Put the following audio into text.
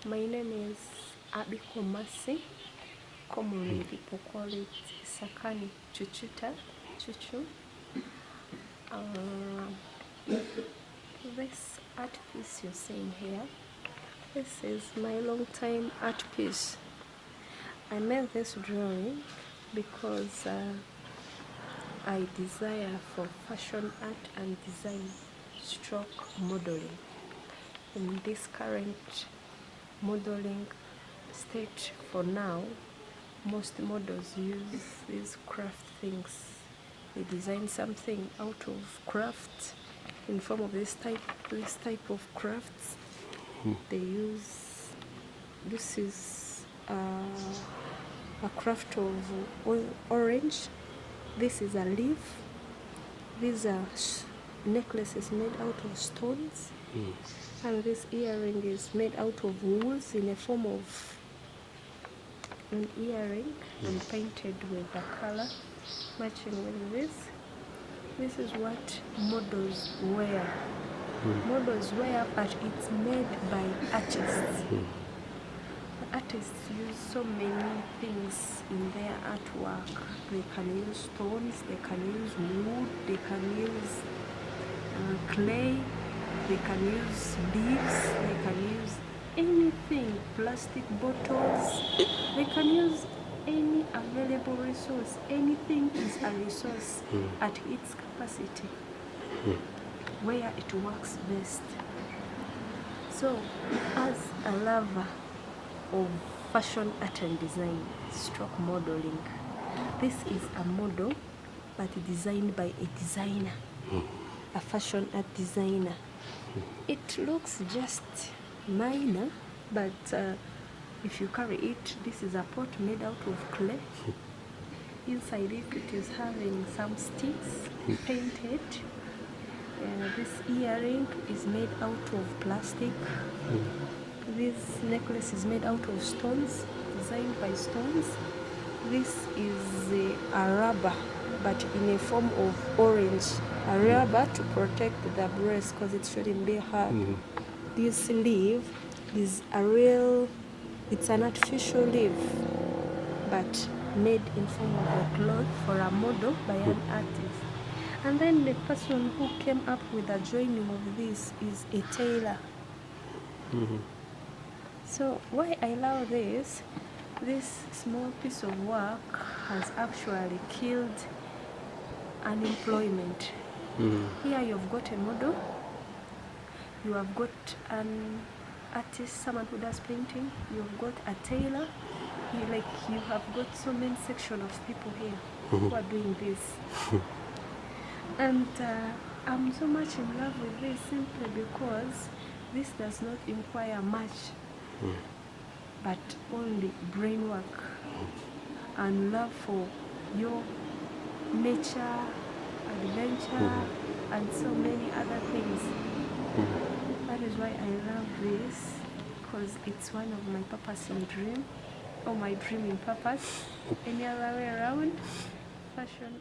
My name is Abiko Masi. Commonly people call it Sakani Cucuta, Chuchu. This art piece you're seeing here, this is my long time art piece. I made this drawing because I desire for fashion art and design stroke modeling. In this current modeling state for now, most models use these craft things. They design something out of craft in form of this type of crafts. They use, this is a craft of orange. This is a leaf. These are necklaces made out of stones. And this earring is made out of wools in a form of an earring and painted with a color matching with this. This is what models wear. Models wear, but it's made by artists. The artists use so many things in their artwork. They can use stones, they can use wood, they can use clay, they can use leaves, they can use anything, plastic bottles, they can use any available resource. Anything is a resource at its capacity, where it works best. So, as a lover of fashion art and design, stroke modeling, this is a model but designed by a designer, a fashion art designer. It looks just minor, but if you carry it, this is a pot made out of clay. Inside it is having some sticks painted. This earring is made out of plastic. This necklace is made out of stones, designed by stones. This is a rubber, but in a form of orange. A rubber to protect the breast because it shouldn't be hard. This leaf is it's an artificial leaf, but made in form of a cloth for a model by an artist. And then the person who came up with the joining of this is a tailor. So why I love this small piece of work has actually killed unemployment. Here you've got a model, you have got an artist, someone who does painting, you've got a tailor, you have got so many sections of people here who are doing this. And I'm so much in love with this simply because this does not require much, but only brain work and love for your nature, adventure, and so many other things. That is why I love this, because it's one of my purpose in dream, or my dream in purpose. Any other way around, fashion